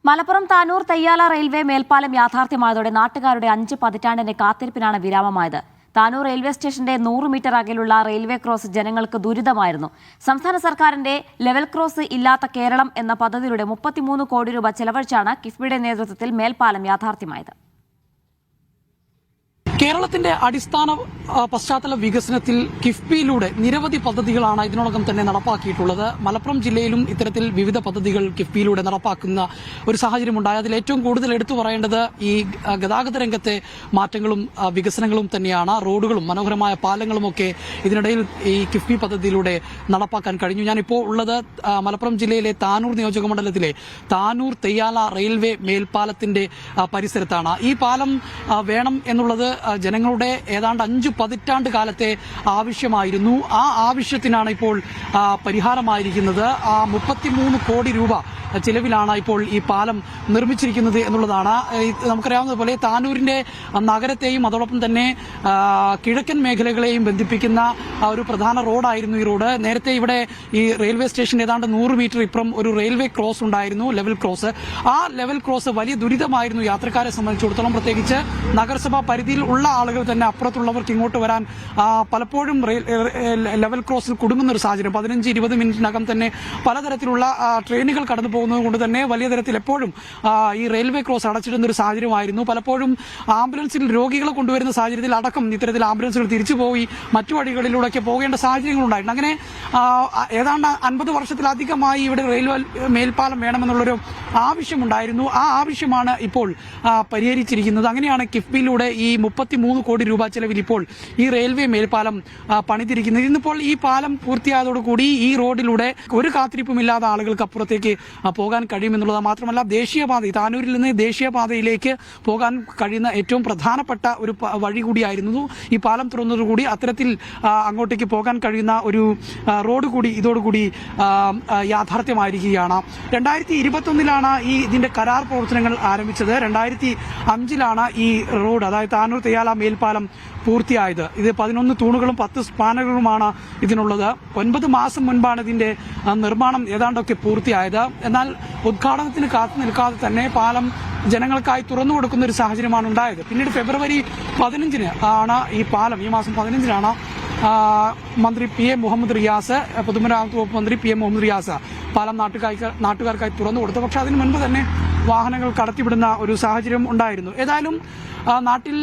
Malappuram Tanur Theyyala railway മേൽപ്പാലം യാഥാർത്ഥ്യമായതോടെ നാട്ടുകാരുടെ 5 പതിറ്റാണ്ടിന്റെ കാത്തിരിപ്പിനാണ് വിരാമമായത്. Tanur railway സ്റ്റേഷന്റെ 100 മീറ്റർ അകലുള്ള റെയിൽവേ ക്രോസ് ജനങ്ങൾക്ക് ദുരിതമായിരുന്നു. സംസ്ഥാന സർക്കാരിന്റെ ലെവൽ ക്രോസ് ഇല്ലാത്ത കേരളം എന്ന പദ്ധതിയുടെ 33 കോടി രൂപ ചെലവഴിച്ചാണ് കിഫ്ബിയുടെ നേതൃത്വത്തിൽ മേൽപ്പാലം യാഥാർത്ഥ്യമായത്. കേരളത്തിന്റെ അടിസ്ഥാന പശ്ചാത്തല വികസനത്തിൽ കിഫ്ബിയിലൂടെ നിരവധി പദ്ധതികളാണ് ഇതിനോടകം തന്നെ നടപ്പാക്കിയിട്ടുള്ളത്. മലപ്പുറം ജില്ലയിലും ഇത്തരത്തിൽ വിവിധ പദ്ധതികൾ കിഫ്ബിയിലൂടെ നടപ്പാക്കുന്ന ഒരു സാഹചര്യമുണ്ടായി. അതിൽ ഏറ്റവും കൂടുതൽ എടുത്തു പറയേണ്ടത് ഈ ഗതാഗത രംഗത്തെ മാറ്റങ്ങളും വികസനങ്ങളും തന്നെയാണ്. റോഡുകളും മനോഹരമായ പാലങ്ങളുമൊക്കെ ഇതിനിടയിൽ ഈ കിഫ്ബി പദ്ധതിയിലൂടെ നടപ്പാക്കാൻ കഴിഞ്ഞു. ഞാനിപ്പോൾ ഉള്ളത് മലപ്പുറം ജില്ലയിലെ താനൂർ നിയോജക മണ്ഡലത്തിലെ താനൂർ തെയ്യാല റെയിൽവേ മേൽപ്പാലത്തിന്റെ പരിസരത്താണ്. ഈ പാലം വേണം എന്നുള്ളത് ജനങ്ങളുടെ ഏതാണ്ട് 5 പതിറ്റാണ്ട് കാലത്തെ ആവശ്യമായിരുന്നു. ആ ആവശ്യത്തിനാണ് ഇപ്പോൾ പരിഹാരമായിരിക്കുന്നത്. 33 കോടി രൂപ ചിലവിലാണ് ഇപ്പോൾ ഈ പാലം നിർമ്മിച്ചിരിക്കുന്നത് എന്നുള്ളതാണ്. നമുക്കറിയാവുന്നതുപോലെ താനൂരിന്റെ നഗരത്തെയും അതോടൊപ്പം തന്നെ കിഴക്കൻ മേഖലകളെയും ബന്ധിപ്പിക്കുന്ന ഒരു പ്രധാന റോഡായിരുന്നു ഈ റോഡ്. നേരത്തെ ഇവിടെ ഈ റെയിൽവേ സ്റ്റേഷൻ ഏതാണ്ട് 100 മീറ്റർ ഇപ്പുറം ഒരു റെയിൽവേ ക്രോസ് ഉണ്ടായിരുന്നു, ലെവൽ ക്രോസ്. ആ ലെവൽ ക്രോസ് വലിയ ദുരിതമായിരുന്നു യാത്രക്കാരെ സംബന്ധിച്ചിടത്തോളം. പ്രത്യേകിച്ച് നഗരസഭാ പരിധിയിൽ ഉള്ള ആളുകൾ തന്നെ അപ്പുറത്തുള്ളവർക്ക് ഇങ്ങോട്ട് വരാൻ പലപ്പോഴും ലെവൽ ക്രോസിൽ കുടുങ്ങുന്ന ഒരു സാഹചര്യം. 15-20 മിനിറ്റിനകം തന്നെ പലതരത്തിലുള്ള ട്രെയിനുകൾ കടന്നു പോകുന്നത് കൊണ്ട് തന്നെ വലിയ തരത്തിൽ എപ്പോഴും ഈ റെയിൽവേ ക്രോസ് അടച്ചിടുന്ന ഒരു സാഹചര്യമായിരുന്നു. പലപ്പോഴും ആംബുലൻസിൽ രോഗികളെ കൊണ്ടുവരുന്ന സാഹചര്യത്തിൽ അടക്കം ഇത്തരത്തിൽ ആംബുലൻസുകൾ തിരിച്ചുപോയി മറ്റു വഴികളിലൂടെയൊക്കെ പോകേണ്ട സാഹചര്യങ്ങളുണ്ടായിട്ടുണ്ട്. അങ്ങനെ ഏതാണ്ട് 50 വർഷത്തിലധികമായി ഇവിടെ റെയിൽവേ മേൽപ്പാലം വേണമെന്നുള്ളൊരു ആവശ്യമുണ്ടായിരുന്നു. ആ ആവശ്യമാണ് ഇപ്പോൾ പരിഹരിച്ചിരിക്കുന്നത്. അങ്ങനെയാണ് കിഫ്ബിയിലൂടെ ഈ 33 കോടി രൂപ ചെലവിൽ ഇപ്പോൾ ഈ റെയിൽവേ മേൽപ്പാലം പണിതിരിക്കുന്നത്. ഇന്നിപ്പോൾ ഈ പാലം പൂർത്തിയായതോടുകൂടി ഈ റോഡിലൂടെ ഒരു കാത്തിരിപ്പുമില്ലാതെ ആളുകൾക്ക് അപ്പുറത്തേക്ക് പോകാൻ കഴിയുമെന്നുള്ളത് മാത്രമല്ല, ദേശീയപാത താനൂരിൽ നിന്ന് ദേശീയപാതയിലേക്ക് പോകാൻ കഴിയുന്ന ഏറ്റവും പ്രധാനപ്പെട്ട ഒരു വഴി കൂടിയായിരുന്നു ഈ പാലം തുറന്നതോടുകൂടി. അത്തരത്തിൽ അങ്ങോട്ടേക്ക് പോകാൻ കഴിയുന്ന ഒരു റോഡ് കൂടി ഇതോടുകൂടി യാഥാർത്ഥ്യമായിരിക്കുകയാണ്. 2021 ഇതിന്റെ കരാർ പ്രവർത്തനങ്ങൾ ആരംഭിച്ചത്. 2005 ഈ റോഡ്, അതായത് താനൂർ തെയ്യാല മേൽപ്പാലം പൂർത്തിയായത്. ഇത് 11 തൂണുകളും 10 സ്പാനറുകളുമാണ് ഇതിനുള്ളത്. 9 മാസം മുൻപാണ് ഇതിന്റെ നിർമ്മാണം ഏതാണ്ടൊക്കെ പൂർത്തിയായത്. എന്നാൽ ഉദ്ഘാടനത്തിന് കാത്തു നിൽക്കാതെ തന്നെ പാലം ജനങ്ങൾക്കായി തുറന്നു കൊടുക്കുന്ന ഒരു സാഹചര്യമാണ് ഉണ്ടായത്. പിന്നീട് ഫെബ്രുവരി 15 ആണ് ഈ പാലം, ഈ മാസം 15 മന്ത്രി PM മുഹമ്മദ് റിയാസ്, പൊതുമരാമത്ത് വകുപ്പ് മന്ത്രി PM മുഹമ്മദ് റിയാസ് പാലം നാട്ടുകാർക്കായി തുറന്നു കൊടുത്തു. പക്ഷെ അതിനു മുൻപ് തന്നെ വാഹനങ്ങൾ കടത്തിവിടുന്ന ഒരു സാഹചര്യം ഉണ്ടായിരുന്നു. ഏതായാലും നാട്ടിൽ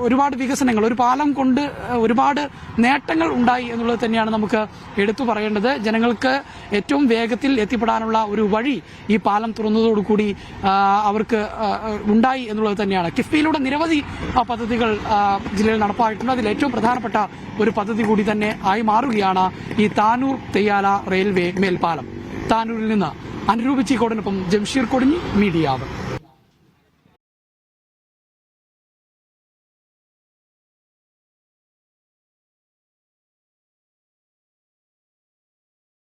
ഒരുപാട് വികസനങ്ങൾ, ഒരു പാലം കൊണ്ട് ഒരുപാട് നേട്ടങ്ങൾ ഉണ്ടായി എന്നുള്ളത് തന്നെയാണ് നമുക്ക് എടുത്തു പറയേണ്ടത്. ജനങ്ങൾക്ക് ഏറ്റവും വേഗത്തിൽ എത്തിപ്പെടാനുള്ള ഒരു വഴി ഈ പാലം തുറന്നതോടുകൂടി അവർക്ക് ഉണ്ടായി എന്നുള്ളത് തന്നെയാണ്. കിഫ്ബിയിലൂടെ നിരവധി പദ്ധതികൾ ജില്ലയിൽ നടപ്പായിട്ടുണ്ട്. അതിൽ ഏറ്റവും പ്രധാനപ്പെട്ട ഒരു പദ്ധതി കൂടി തന്നെ ആയി മാറുകയാണ് ഈ താനൂർ തെയ്യാല റെയിൽവേ മേൽപ്പാലം. താനൂരിൽ നിന്ന് അനുരൂപ് ചീക്കോടിനൊപ്പം ജംഷീർ കൊടിഞ്ഞി, മീഡിയ 1.